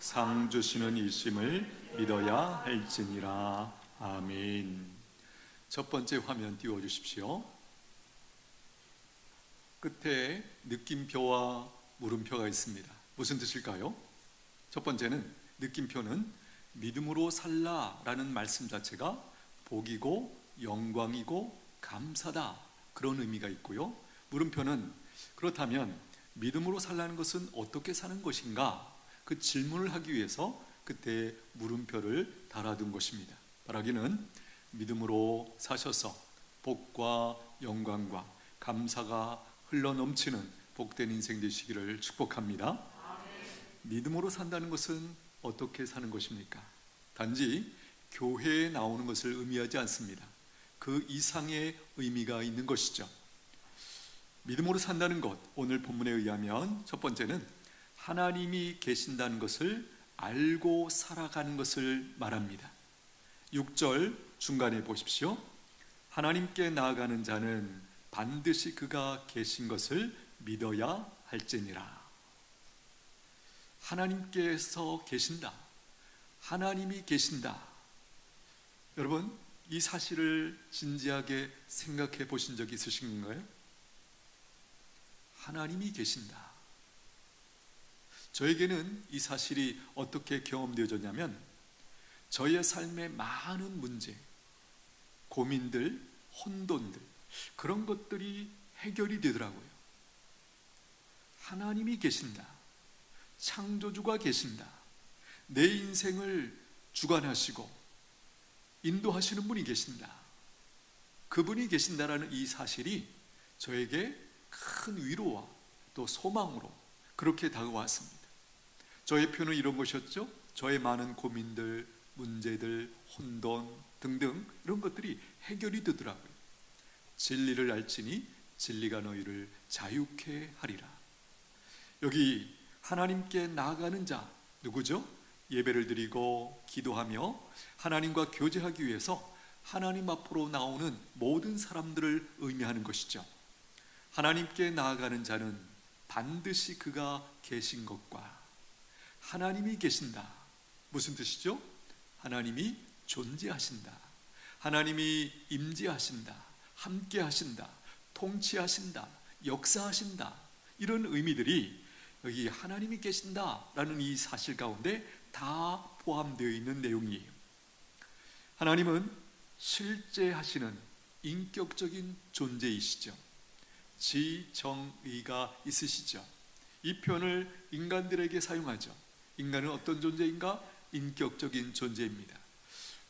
상 주시는 이심을 믿어야 할지니라. 아멘. 첫 번째 화면 띄워주십시오. 끝에 느낌표와 물음표가 있습니다. 무슨 뜻일까요? 첫 번째는 느낌표는 믿음으로 살라라는 말씀 자체가 복이고 영광이고 감사다, 그런 의미가 있고요. 물음표는 그렇다면 믿음으로 살라는 것은 어떻게 사는 것인가, 그 질문을 하기 위해서 그때 물음표를 달아둔 것입니다. 말하기는 믿음으로 사셔서 복과 영광과 감사가 흘러넘치는 복된 인생 되시기를 축복합니다. 믿음으로 산다는 것은 어떻게 사는 것입니까? 단지 교회에 나오는 것을 의미하지 않습니다. 그 이상의 의미가 있는 것이죠. 믿음으로 산다는 것, 오늘 본문에 의하면 첫 번째는 하나님이 계신다는 것을 알고 살아가는 것을 말합니다. 6절 중간에 보십시오. 하나님께 나아가는 자는 반드시 그가 계신 것을 믿어야 할지니라. 하나님께서 계신다, 하나님이 계신다. 여러분, 이 사실을 진지하게 생각해 보신 적 있으신가요? 하나님이 계신다. 저에게는 이 사실이 어떻게 경험되어졌냐면, 저의 삶의 많은 문제, 고민들, 혼돈들, 그런 것들이 해결이 되더라고요. 하나님이 계신다, 창조주가 계신다, 내 인생을 주관하시고 인도하시는 분이 계신다, 그분이 계신다라는 이 사실이 저에게 큰 위로와 또 소망으로 그렇게 다가왔습니다. 저의 표는 이런 것이었죠. 저의 많은 고민들, 문제들, 혼돈 등등 이런 것들이 해결이 되더라고요. 진리를 알지니 진리가 너희를 자유케 하리라. 여기 하나님께 나아가는 자 누구죠? 예배를 드리고 기도하며 하나님과 교제하기 위해서 하나님 앞으로 나오는 모든 사람들을 의미하는 것이죠. 하나님께 나아가는 자는 반드시 그가 계신 것과 하나님이 계신다. 무슨 뜻이죠? 하나님이 존재하신다, 하나님이 임재하신다, 함께 하신다, 통치하신다, 역사하신다, 이런 의미들이 여기 하나님이 계신다라는 이 사실 가운데 다 포함되어 있는 내용이에요. 하나님은 실제하시는 인격적인 존재이시죠. 지정의가 있으시죠. 이 표현을 인간들에게 사용하죠. 인간은 어떤 존재인가? 인격적인 존재입니다.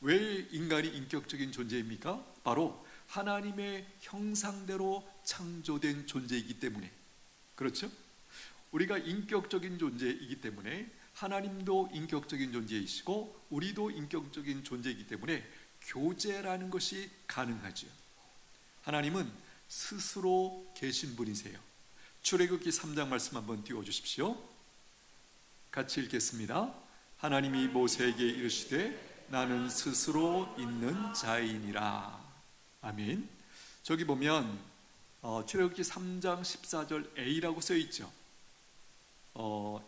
왜 인간이 인격적인 존재입니까? 바로 하나님의 형상대로 창조된 존재이기 때문에. 그렇죠? 우리가 인격적인 존재이기 때문에 하나님도 인격적인 존재이시고 우리도 인격적인 존재이기 때문에 교제라는 것이 가능하죠. 하나님은 스스로 계신 분이세요. 출애굽기 3장 말씀 한번 띄워주십시오. 같이 읽겠습니다. 하나님이 모세에게 이르시되 나는 스스로 있는 자이니라. 아멘. 저기 보면 출애굽기 3장 14절 A라고 써있죠.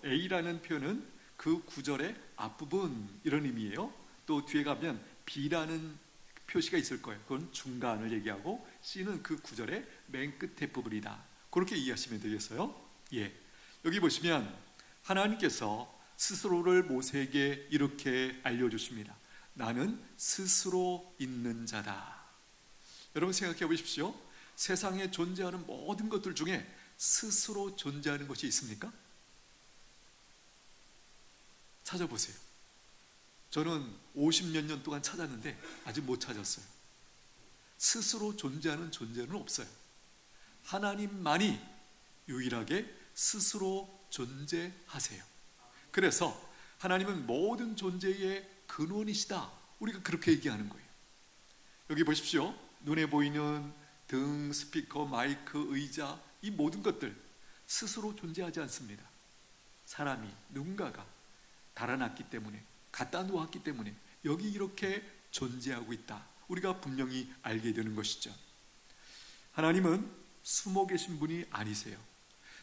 A라는 표현은 그 구절의 앞부분 이런 의미예요. 또 뒤에 가면 B라는 표시가 있을 거예요. 그건 중간을 얘기하고 C는 그 구절의 맨 끝에 부분이다. 그렇게 이해하시면 되겠어요. 예. 여기 보시면 하나님께서 스스로를 모세에게 이렇게 알려주십니다. 나는 스스로 있는 자다. 여러분 생각해 보십시오. 세상에 존재하는 모든 것들 중에 스스로 존재하는 것이 있습니까? 찾아보세요. 저는 50몇 년 동안 찾았는데 아직 못 찾았어요. 스스로 존재하는 존재는 없어요. 하나님만이 유일하게 스스로 존재하세요. 그래서 하나님은 모든 존재의 근원이시다. 우리가 그렇게 얘기하는 거예요. 여기 보십시오. 눈에 보이는 등, 스피커, 마이크, 의자, 이 모든 것들 스스로 존재하지 않습니다. 사람이, 누군가가 달아났기 때문에, 갖다 놓았기 때문에 여기 이렇게 존재하고 있다. 우리가 분명히 알게 되는 것이죠. 하나님은 숨어 계신 분이 아니세요.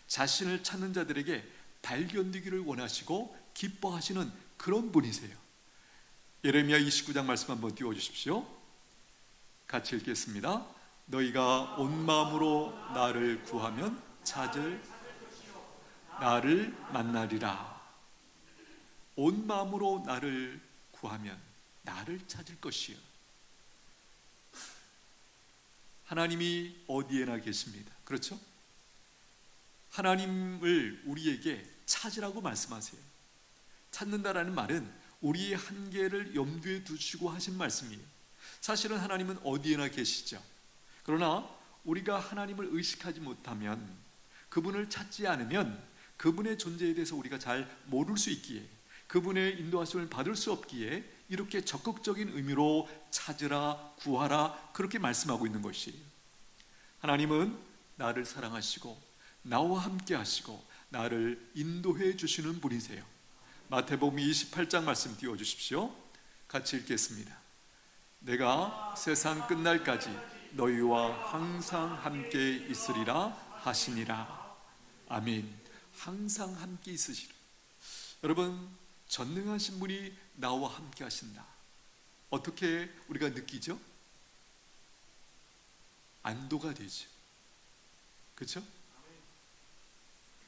자신을 찾는 자들에게 발견되기를 원하시고 기뻐하시는 그런 분이세요. 예레미야 29장 말씀 한번 띄워주십시오. 같이 읽겠습니다. 너희가 온 마음으로 나를 구하면 찾을 나를 만나리라. 온 마음으로 나를 구하면 나를 찾을 것이요. 하나님이 어디에나 계십니다. 그렇죠? 하나님을 우리에게 찾으라고 말씀하세요. 찾는다라는 말은 우리의 한계를 염두에 두시고 하신 말씀이에요. 사실은 하나님은 어디에나 계시죠. 그러나 우리가 하나님을 의식하지 못하면, 그분을 찾지 않으면 그분의 존재에 대해서 우리가 잘 모를 수 있기에, 그분의 인도하심을 받을 수 없기에 이렇게 적극적인 의미로 찾으라, 구하라 그렇게 말씀하고 있는 것이에요. 하나님은 나를 사랑하시고 나와 함께 하시고 나를 인도해 주시는 분이세요. 마태복음 28장 말씀 띄워주십시오. 같이 읽겠습니다. 내가 세상 끝날까지 너희와 항상 함께 있으리라 하시니라. 아멘. 항상 함께 있으시라. 여러분, 전능하신 분이 나와 함께 하신다. 어떻게 우리가 느끼죠? 안도가 되죠. 그렇죠?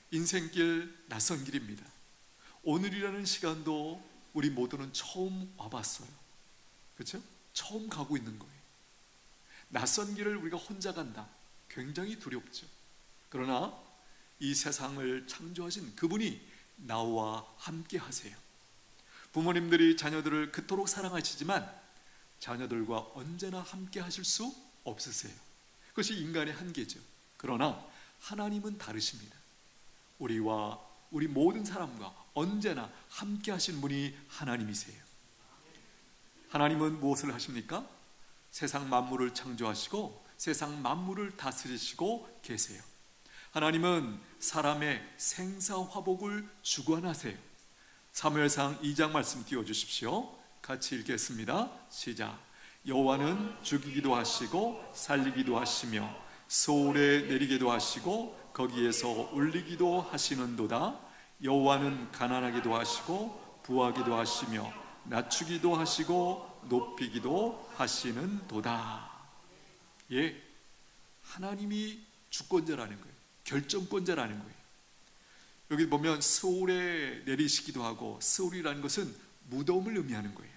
인생길 낯선 길입니다. 오늘이라는 시간도 우리 모두는 처음 와봤어요. 그렇죠? 처음 가고 있는 거예요. 낯선 길을 우리가 혼자 간다. 굉장히 두렵죠. 그러나 이 세상을 창조하신 그분이 나와 함께 하세요. 부모님들이 자녀들을 그토록 사랑하시지만 자녀들과 언제나 함께 하실 수 없으세요. 그것이 인간의 한계죠. 그러나 하나님은 다르십니다. 우리와 우리 모든 사람과 언제나 함께 하신 분이 하나님이세요. 하나님은 무엇을 하십니까? 세상 만물을 창조하시고 세상 만물을 다스리시고 계세요. 하나님은 사람의 생사화복을 주관하세요. 사무엘상 2장 말씀 띄워주십시오. 같이 읽겠습니다. 시작. 여호와는 죽이기도 하시고 살리기도 하시며 소울에 내리기도 하시고 거기에서 울리기도 하시는도다. 여호와는 가난하기도 하시고 부하기도 하시며 낮추기도 하시고 높이기도 하시는도다. 예, 하나님이 주권자라는 거예요. 결정권자라는 거예요. 여기 보면 소울에 내리시기도 하고, 소울이라는 것은 무덤을 의미하는 거예요.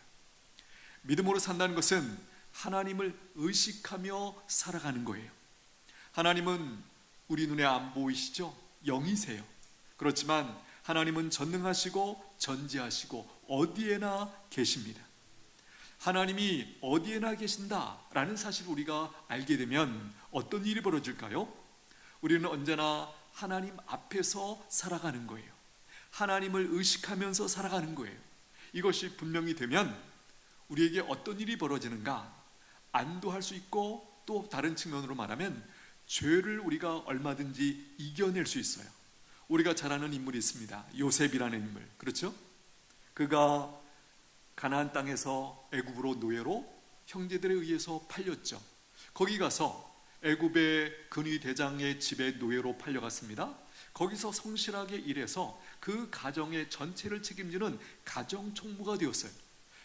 믿음으로 산다는 것은 하나님을 의식하며 살아가는 거예요. 하나님은 우리 눈에 안 보이시죠? 영이세요. 그렇지만 하나님은 전능하시고 전지하시고 어디에나 계십니다. 하나님이 어디에나 계신다라는 사실을 우리가 알게 되면 어떤 일이 벌어질까요? 우리는 언제나 하나님 앞에서 살아가는 거예요. 하나님을 의식하면서 살아가는 거예요. 이것이 분명히 되면 우리에게 어떤 일이 벌어지는가? 안도할 수 있고, 또 다른 측면으로 말하면 죄를 우리가 얼마든지 이겨낼 수 있어요. 우리가 잘 아는 인물이 있습니다. 요셉이라는 인물. 그렇죠? 그가 가나안 땅에서 애굽으로 노예로 형제들에 의해서 팔렸죠. 거기 가서 애굽의 근위 대장의 집에 노예로 팔려갔습니다. 거기서 성실하게 일해서 그 가정의 전체를 책임지는 가정 총무가 되었어요.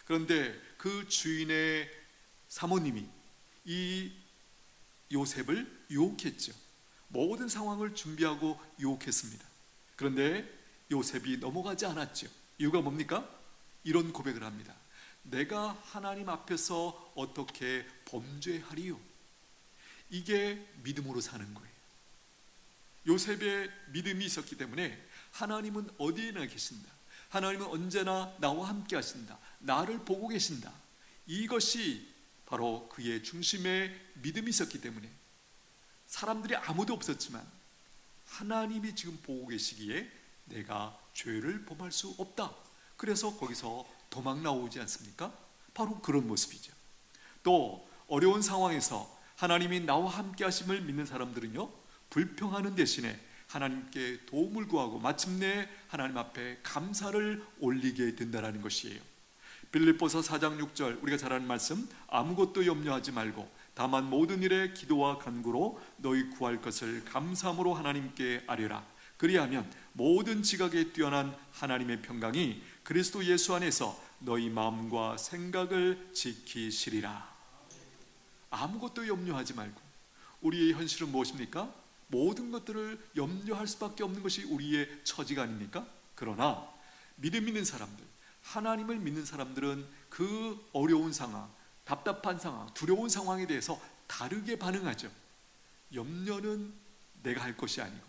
그런데 그 주인의 사모님이 이 요셉을 유혹했죠. 모든 상황을 준비하고 유혹했습니다. 그런데 요셉이 넘어가지 않았죠. 이유가 뭡니까? 이런 고백을 합니다. 내가 하나님 앞에서 어떻게 범죄하리요? 이게 믿음으로 사는 거예요. 요셉의 믿음이 있었기 때문에 하나님은 어디에나 계신다. 하나님은 언제나 나와 함께 하신다. 나를 보고 계신다. 이것이 바로 그의 중심에 믿음이 있었기 때문에 사람들이 아무도 없었지만 하나님이 지금 보고 계시기에 내가 죄를 범할 수 없다. 그래서 거기서 도망 나오지 않습니까? 바로 그런 모습이죠. 또 어려운 상황에서 하나님이 나와 함께 하심을 믿는 사람들은요, 불평하는 대신에 하나님께 도움을 구하고 마침내 하나님 앞에 감사를 올리게 된다는 것이에요. 빌립보서 4장 6절 우리가 잘 아는 말씀, 아무것도 염려하지 말고 다만 모든 일에 기도와 간구로 너희 구할 것을 감사함으로 하나님께 아뢰라. 그리하면 모든 지각에 뛰어난 하나님의 평강이 그리스도 예수 안에서 너희 마음과 생각을 지키시리라. 아무것도 염려하지 말고, 우리의 현실은 무엇입니까? 모든 것들을 염려할 수밖에 없는 것이 우리의 처지가 아닙니까? 그러나 믿음 있는 사람들, 하나님을 믿는 사람들은 그 어려운 상황, 답답한 상황, 두려운 상황에 대해서 다르게 반응하죠. 염려는 내가 할 것이 아니고,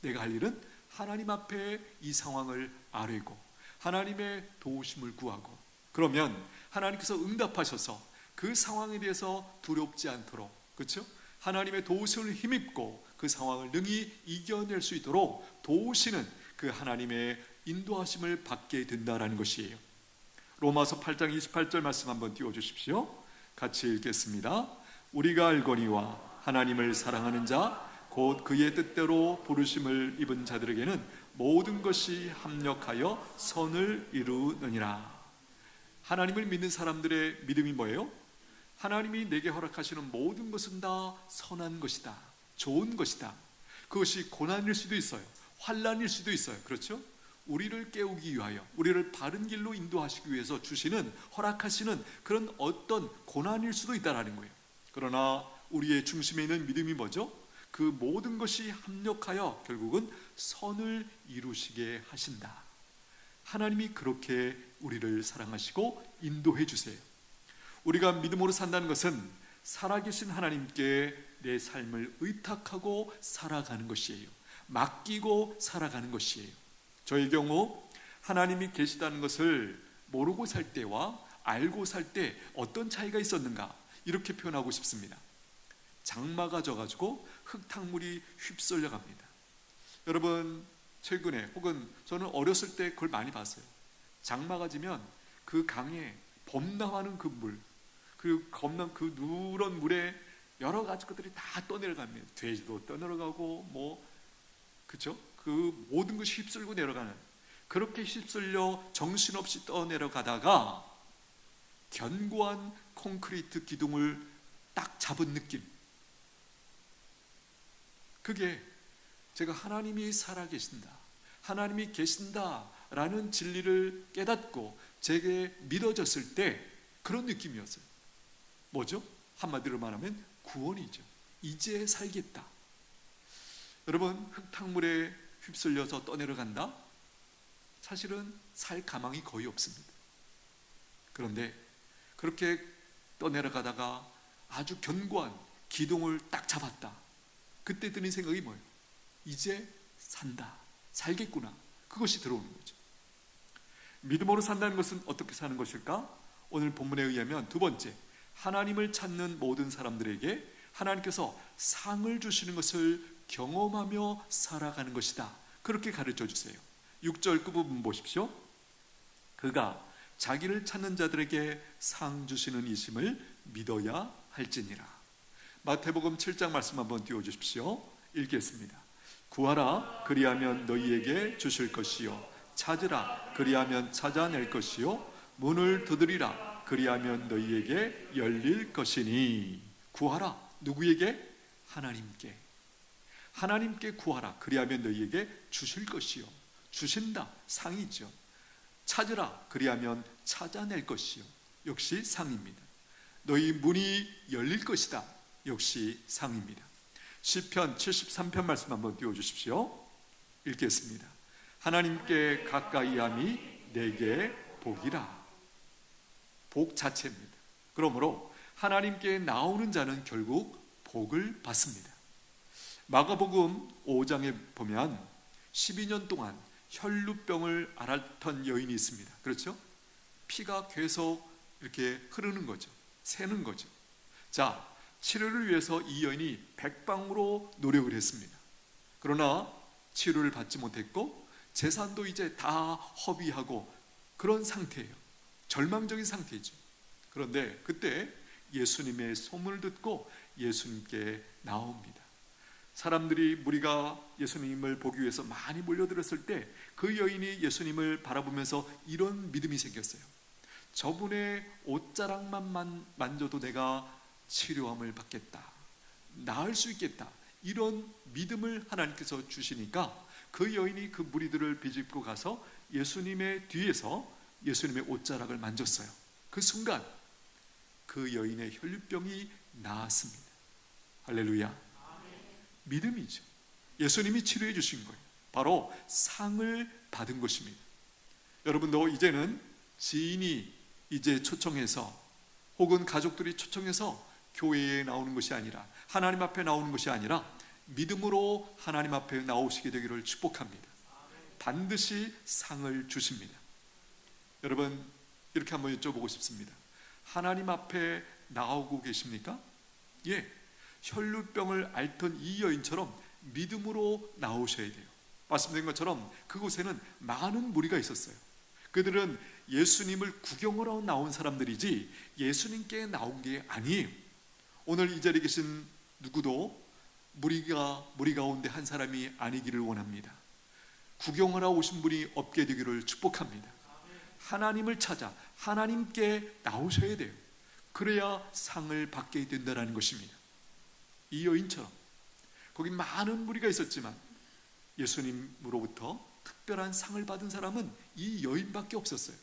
내가 할 일은 하나님 앞에 이 상황을 아뢰고 하나님의 도우심을 구하고, 그러면 하나님께서 응답하셔서 그 상황에 대해서 두렵지 않도록, 그렇죠? 하나님의 도우심을 힘입고 그 상황을 능히 이겨낼 수 있도록 도우시는 그 하나님의 인도하심을 받게 된다라는 것이에요. 로마서 8장 28절 말씀 한번 띄워주십시오. 같이 읽겠습니다. 우리가 알거니와 하나님을 사랑하는 자 곧 그의 뜻대로 부르심을 입은 자들에게는 모든 것이 합력하여 선을 이루느니라. 하나님을 믿는 사람들의 믿음이 뭐예요? 하나님이 내게 허락하시는 모든 것은 다 선한 것이다, 좋은 것이다. 그것이 고난일 수도 있어요, 환난일 수도 있어요. 그렇죠? 우리를 깨우기 위하여, 우리를 바른 길로 인도하시기 위해서 주시는, 허락하시는 그런 어떤 고난일 수도 있다는 거예요. 그러나 우리의 중심에 있는 믿음이 뭐죠? 그 모든 것이 합력하여 결국은 선을 이루시게 하신다. 하나님이 그렇게 우리를 사랑하시고 인도해 주세요. 우리가 믿음으로 산다는 것은 살아계신 하나님께 내 삶을 의탁하고 살아가는 것이에요. 맡기고 살아가는 것이에요. 저의 경우 하나님이 계시다는 것을 모르고 살 때와 알고 살 때 어떤 차이가 있었는가, 이렇게 표현하고 싶습니다. 장마가 져가지고 흙탕물이 휩쓸려 갑니다. 여러분, 최근에 혹은 저는 어렸을 때 그걸 많이 봤어요. 장마가 지면 그 강에 범람하는 그 물, 그 겁난 그 누런 물에 여러 가지 것들이 다 떠내려갑니다. 돼지도 떠내려가고 그렇죠? 그 모든 것이 휩쓸고 내려가는, 그렇게 휩쓸려 정신없이 떠내려가다가 견고한 콘크리트 기둥을 딱 잡은 느낌, 그게 제가 하나님이 살아계신다, 하나님이 계신다라는 진리를 깨닫고 제게 믿어졌을 때 그런 느낌이었어요. 뭐죠? 한마디로 말하면 구원이죠. 이제 살겠다. 여러분, 흙탕물에 휩쓸려서 떠내려간다? 사실은 살 가망이 거의 없습니다. 그런데 그렇게 떠내려가다가 아주 견고한 기둥을 딱 잡았다. 그때 드는 생각이 뭐예요? 이제 산다, 살겠구나. 그것이 들어오는 거죠. 믿음으로 산다는 것은 어떻게 사는 것일까? 오늘 본문에 의하면 두 번째, 하나님을 찾는 모든 사람들에게 하나님께서 상을 주시는 것을 경험하며 살아가는 것이다. 그렇게 가르쳐 주세요. 6절 끝부분 보십시오. 그가 자기를 찾는 자들에게 상 주시는 이심을 믿어야 할지니라. 마태복음 7장 말씀 한번 띄워주십시오. 읽겠습니다. 구하라, 그리하면 너희에게 주실 것이요, 찾으라, 그리하면 찾아낼 것이요, 문을 두드리라, 그리하면 너희에게 열릴 것이니. 구하라, 누구에게? 하나님께. 하나님께 구하라, 그리하면 너희에게 주실 것이요, 주신다, 상이죠. 찾으라, 그리하면 찾아낼 것이요, 역시 상입니다. 너희 문이 열릴 것이다, 역시 상입니다. 시편 73편 말씀 한번 띄워주십시오. 읽겠습니다. 하나님께 가까이함이 내게 복이라. 복 자체입니다. 그러므로 하나님께 나오는 자는 결국 복을 받습니다. 마가복음 5장에 보면 12년 동안 혈루병을 앓았던 여인이 있습니다. 그렇죠? 피가 계속 이렇게 흐르는 거죠. 새는 거죠. 자, 치료를 위해서 이 여인이 백방으로 노력을 했습니다. 그러나 치료를 받지 못했고 재산도 이제 다 허비하고 그런 상태예요. 절망적인 상태이죠. 그런데 그때 예수님의 소문을 듣고 예수님께 나옵니다. 사람들이, 무리가 예수님을 보기 위해서 많이 몰려들었을 때 그 여인이 예수님을 바라보면서 이런 믿음이 생겼어요. 저분의 옷자락만 만져도 내가 치료함을 받겠다, 나을 수 있겠다, 이런 믿음을 하나님께서 주시니까 그 여인이 그 무리들을 비집고 가서 예수님의 뒤에서 예수님의 옷자락을 만졌어요. 그 순간 그 여인의 혈류병이 나았습니다. 할렐루야. 믿음이죠. 예수님이 치료해 주신 거예요. 바로 상을 받은 것입니다. 여러분도 이제는 지인이 이제 초청해서 혹은 가족들이 초청해서 교회에 나오는 것이 아니라, 하나님 앞에 나오는 것이 아니라 믿음으로 하나님 앞에 나오시게 되기를 축복합니다. 반드시 상을 주십니다. 여러분, 이렇게 한번 여쭤보고 싶습니다. 하나님 앞에 나오고 계십니까? 예, 혈루병을 앓던 이 여인처럼 믿음으로 나오셔야 돼요. 말씀드린 것처럼 그곳에는 많은 무리가 있었어요. 그들은 예수님을 구경하러 나온 사람들이지 예수님께 나온 게 아니에요. 오늘 이 자리에 계신 누구도 무리 가운데 한 사람이 아니기를 원합니다. 구경하러 오신 분이 없게 되기를 축복합니다. 하나님을 찾아 하나님께 나오셔야 돼요. 그래야 상을 받게 된다는 것입니다. 이 여인처럼 거기 많은 무리가 있었지만 예수님으로부터 특별한 상을 받은 사람은 이 여인밖에 없었어요.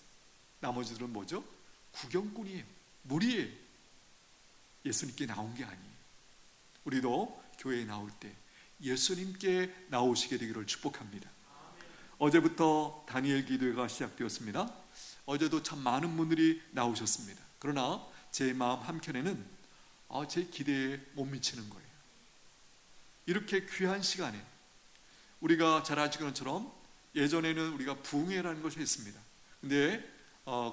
나머지들은 뭐죠? 구경꾼이에요. 무리예요. 예수님께 나온 게 아니에요. 우리도 교회에 나올 때 예수님께 나오시게 되기를 축복합니다. 어제부터 다니엘 기도회가 시작되었습니다. 어제도 참 많은 분들이 나오셨습니다. 그러나 제 마음 한켠에는 제 기대에 못 미치는 거예요. 이렇게 귀한 시간에 우리가 잘 아시는 것처럼 예전에는 우리가 부흥회라는 것을 했습니다. 근데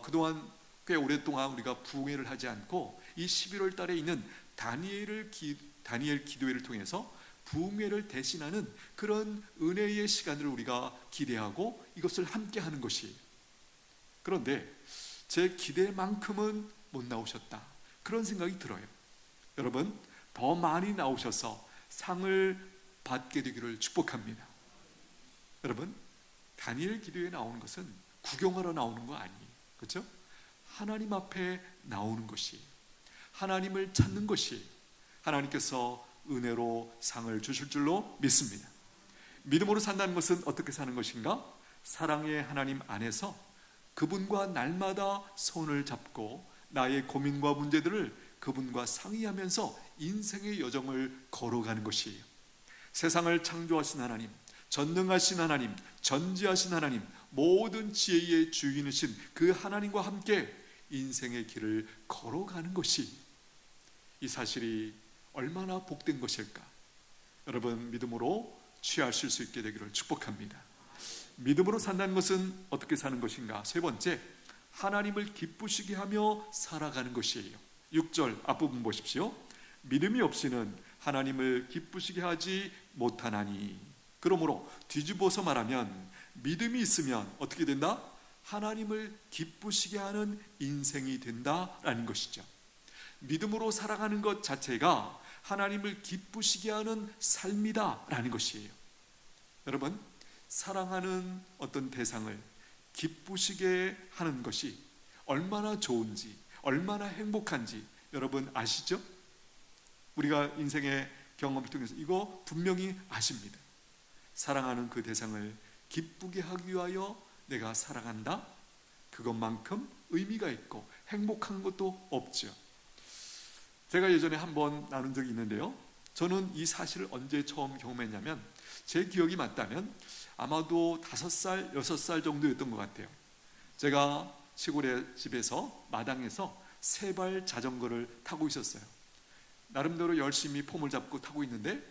그동안 꽤 오랫동안 우리가 부흥회를 하지 않고 이 11월 달에 있는 다니엘 기도회를 통해서 부흥회를 대신하는 그런 은혜의 시간을 우리가 기대하고 이것을 함께 하는 것이에요. 그런데 제 기대만큼은 못 나오셨다, 그런 생각이 들어요. 여러분, 더 많이 나오셔서 상을 받게 되기를 축복합니다. 여러분, 다니엘 기도에 나오는 것은 구경하러 나오는 거 아니에요. 그렇죠? 하나님 앞에 나오는 것이, 하나님을 찾는 것이 하나님께서 은혜로 상을 주실 줄로 믿습니다. 믿음으로 산다는 것은 어떻게 사는 것인가? 사랑의 하나님 안에서 그분과 날마다 손을 잡고 나의 고민과 문제들을 그분과 상의하면서 인생의 여정을 걸어가는 것이에요. 세상을 창조하신 하나님, 전능하신 하나님, 전지하신 하나님, 모든 지혜의 주인이신 그 하나님과 함께 인생의 길을 걸어가는 것이, 이 사실이 얼마나 복된 것일까? 여러분, 믿음으로 취하실 수 있게 되기를 축복합니다. 믿음으로 산다는 것은 어떻게 사는 것인가? 세 번째, 하나님을 기쁘시게 하며 살아가는 것이에요. 6절 앞부분 보십시오. 믿음이 없이는 하나님을 기쁘시게 하지 못하나니, 그러므로 뒤집어서 말하면 믿음이 있으면 어떻게 된다? 하나님을 기쁘시게 하는 인생이 된다라는 것이죠. 믿음으로 살아가는 것 자체가 하나님을 기쁘시게 하는 삶이다라는 것이에요. 여러분, 사랑하는 어떤 대상을 기쁘시게 하는 것이 얼마나 좋은지, 얼마나 행복한지 여러분 아시죠? 우리가 인생의 경험을 통해서 이거 분명히 아십니다. 사랑하는 그 대상을 기쁘게 하기 위하여 내가 사랑한다? 그것만큼 의미가 있고 행복한 것도 없죠. 제가 예전에 한번 나눈 적이 있는데요, 저는 이 사실을 언제 처음 경험했냐면, 제 기억이 맞다면 아마도 5살, 6살 정도였던 것 같아요. 제가 시골의 집에서 마당에서 세발 자전거를 타고 있었어요. 나름대로 열심히 폼을 잡고 타고 있는데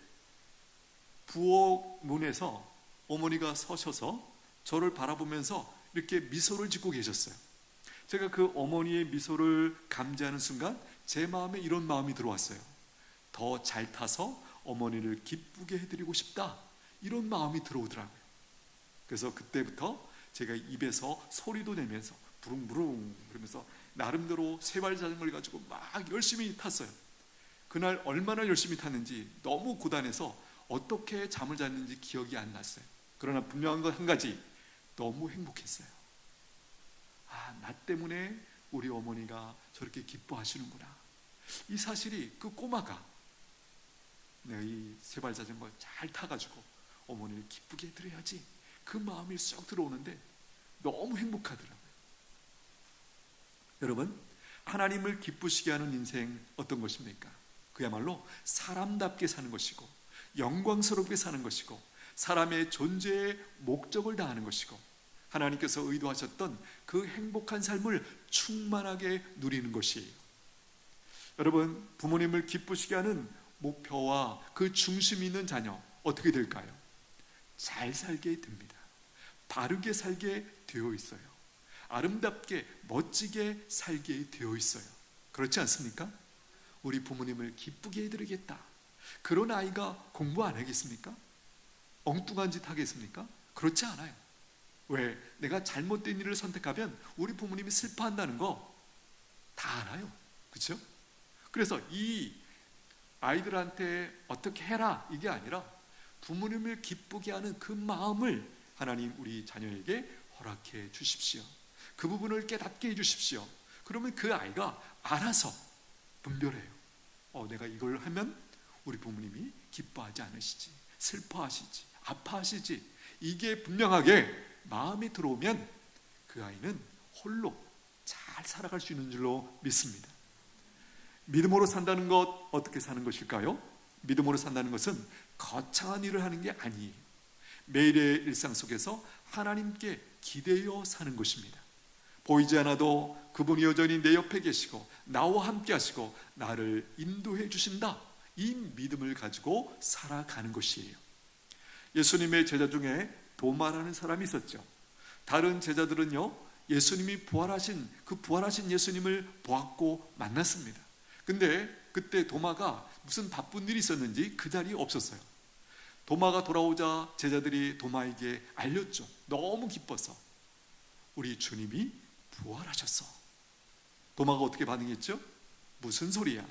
부엌 문에서 어머니가 서셔서 저를 바라보면서 이렇게 미소를 짓고 계셨어요. 제가 그 어머니의 미소를 감지하는 순간 제 마음에 이런 마음이 들어왔어요. 더 잘 타서 어머니를 기쁘게 해드리고 싶다, 이런 마음이 들어오더라고요. 그래서 그때부터 제가 입에서 소리도 내면서 부릉부릉 그러면서 나름대로 세발 자전거를 가지고 막 열심히 탔어요. 그날 얼마나 열심히 탔는지 너무 고단해서 어떻게 잠을 잤는지 기억이 안 났어요. 그러나 분명한 건 한 가지, 너무 행복했어요. 나 때문에 우리 어머니가 저렇게 기뻐하시는구나. 이 사실이 그 꼬마가 내가 이 세발 자전거 잘 타가지고 어머니를 기쁘게 해드려야지, 그 마음이 쏙 들어오는데 너무 행복하더라고요. 여러분, 하나님을 기쁘시게 하는 인생 어떤 것입니까? 그야말로 사람답게 사는 것이고 영광스럽게 사는 것이고 사람의 존재의 목적을 다하는 것이고 하나님께서 의도하셨던 그 행복한 삶을 충만하게 누리는 것이에요. 여러분, 부모님을 기쁘시게 하는 목표와 그 중심이 있는 자녀 어떻게 될까요? 잘 살게 됩니다. 바르게 살게 되어 있어요. 아름답게 멋지게 살게 되어 있어요. 그렇지 않습니까? 우리 부모님을 기쁘게 해드리겠다, 그런 아이가 공부 안 하겠습니까? 엉뚱한 짓 하겠습니까? 그렇지 않아요. 왜? 내가 잘못된 일을 선택하면 우리 부모님이 슬퍼한다는 거 다 알아요. 그렇죠? 그래서 이 아이들한테 어떻게 해라 이게 아니라 부모님을 기쁘게 하는 그 마음을 하나님 우리 자녀에게 허락해 주십시오. 그 부분을 깨닫게 해 주십시오. 그러면 그 아이가 알아서 분별해요. 내가 이걸 하면 우리 부모님이 기뻐하지 않으시지, 슬퍼하시지, 아파하시지, 이게 분명하게 마음에 들어오면 그 아이는 홀로 잘 살아갈 수 있는 줄로 믿습니다. 믿음으로 산다는 것, 어떻게 사는 것일까요? 믿음으로 산다는 것은 거창한 일을 하는 게 아니에요. 매일의 일상 속에서 하나님께 기대어 사는 것입니다. 보이지 않아도 그분이 여전히 내 옆에 계시고 나와 함께 하시고 나를 인도해 주신다, 이 믿음을 가지고 살아가는 것이에요. 예수님의 제자 중에 도마라는 사람이 있었죠. 다른 제자들은요, 예수님이 부활하신 예수님을 보았고 만났습니다. 근데 그때 도마가 무슨 바쁜 일이 있었는지 그 자리에 없었어요. 도마가 돌아오자 제자들이 도마에게 알렸죠. 너무 기뻐서 우리 주님이 부활하셨어. 도마가 어떻게 반응했죠? 무슨 소리야,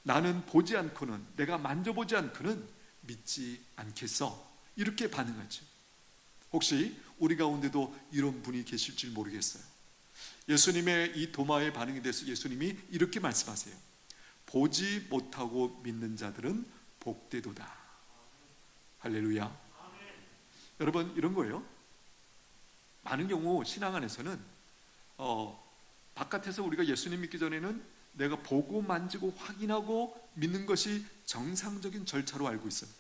나는 보지 않고는, 내가 만져보지 않고는 믿지 않겠어, 이렇게 반응하죠. 혹시 우리 가운데도 이런 분이 계실 줄 모르겠어요. 예수님의 이 도마의 반응에 대해서 예수님이 이렇게 말씀하세요. 보지 못하고 믿는 자들은 복되도다. 할렐루야. 여러분, 이런 거예요. 많은 경우 신앙 안에서는 바깥에서 우리가 예수님 믿기 전에는 내가 보고 만지고 확인하고 믿는 것이 정상적인 절차로 알고 있어요.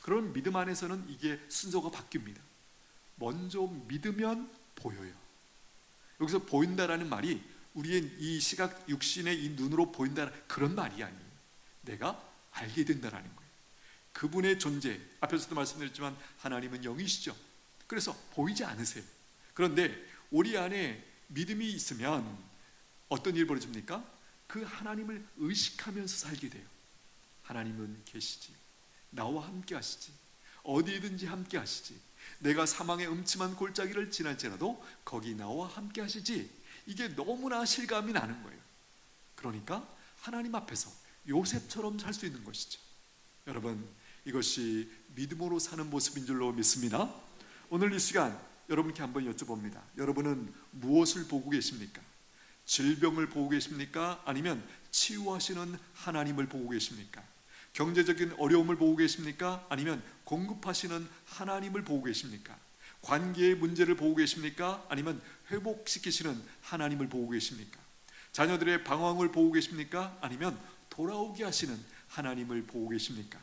그런 믿음 안에서는 이게 순서가 바뀝니다. 먼저 믿으면 보여요. 여기서 보인다라는 말이 우리의 이 시각 육신의 이 눈으로 보인다, 그런 말이 아니에요. 내가 알게 된다라는 거예요. 그분의 존재, 앞에서도 말씀드렸지만 하나님은 영이시죠. 그래서 보이지 않으세요. 그런데 우리 안에 믿음이 있으면 어떤 일이 벌어집니까? 그 하나님을 의식하면서 살게 돼요. 하나님은 계시지, 나와 함께 하시지, 어디든지 함께 하시지, 내가 사망의 음침한 골짜기를 지날지라도 거기 나와 함께 하시지, 이게 너무나 실감이 나는 거예요. 그러니까 하나님 앞에서 요셉처럼 살 수 있는 것이죠. 여러분, 이것이 믿음으로 사는 모습인 줄로 믿습니다. 오늘 이 시간 여러분께 한번 여쭤봅니다. 여러분은 무엇을 보고 계십니까? 질병을 보고 계십니까? 아니면 치유하시는 하나님을 보고 계십니까? 경제적인 어려움을 보고 계십니까? 아니면 공급하시는 하나님을 보고 계십니까? 관계의 문제를 보고 계십니까? 아니면 회복시키시는 하나님을 보고 계십니까? 자녀들의 방황을 보고 계십니까? 아니면 돌아오게 하시는 하나님을 보고 계십니까?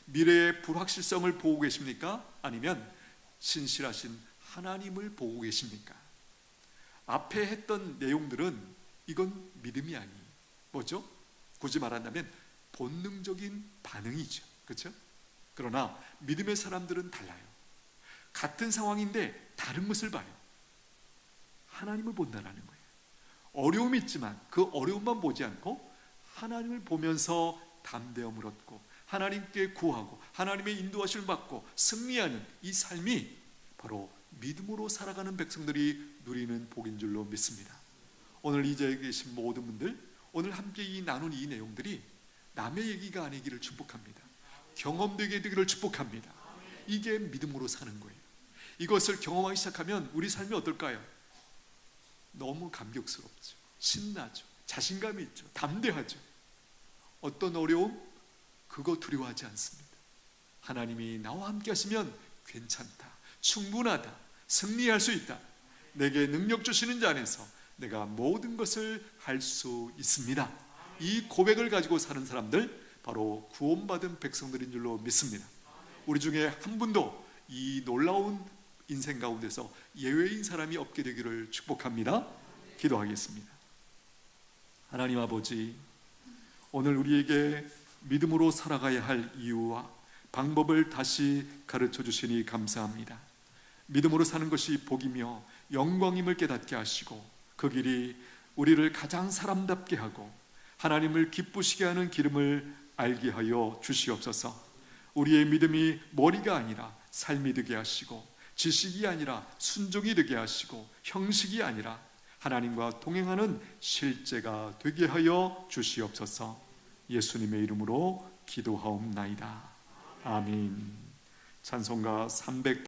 미래의 불확실성을 보고 계십니까? 아니면 신실하신 하나님을 보고 계십니까? 앞에 했던 내용들은 이건 믿음이 아니에요. 뭐죠? 굳이 말한다면 본능적인 반응이죠. 그렇죠? 그러나 믿음의 사람들은 달라요. 같은 상황인데 다른 것을 봐요. 하나님을 본다는 거예요. 어려움이 있지만 그 어려움만 보지 않고 하나님을 보면서 담대함을 얻고 하나님께 구하고 하나님의 인도하심을 받고 승리하는 이 삶이 바로 믿음으로 살아가는 백성들이 누리는 복인 줄로 믿습니다. 오늘 이 자리에 계신 모든 분들, 오늘 함께 나눈 이 내용들이 남의 얘기가 아니기를 축복합니다. 경험되게 되기를 축복합니다. 이게 믿음으로 사는 거예요. 이것을 경험하기 시작하면 우리 삶이 어떨까요? 너무 감격스럽죠. 신나죠. 자신감이 있죠. 담대하죠. 어떤 어려움? 그거 두려워하지 않습니다. 하나님이 나와 함께 하시면 괜찮다, 충분하다, 승리할 수 있다, 내게 능력 주시는 자 안에서 내가 모든 것을 할 수 있습니다. 이 고백을 가지고 사는 사람들, 바로 구원받은 백성들인 줄로 믿습니다. 우리 중에 한 분도 이 놀라운 인생 가운데서 예외인 사람이 없게 되기를 축복합니다. 기도하겠습니다. 하나님 아버지, 오늘 우리에게 믿음으로 살아가야 할 이유와 방법을 다시 가르쳐 주시니 감사합니다. 믿음으로 사는 것이 복이며 영광임을 깨닫게 하시고, 그 길이 우리를 가장 사람답게 하고 하나님을 기쁘시게 하는 기름을 알게 하여 주시옵소서. 우리의 믿음이 머리가 아니라 삶이 되게 하시고, 지식이 아니라 순종이 되게 하시고, 형식이 아니라 하나님과 동행하는 실제가 되게 하여 주시옵소서. 예수님의 이름으로 기도하옵나이다. 아멘. 찬송가 300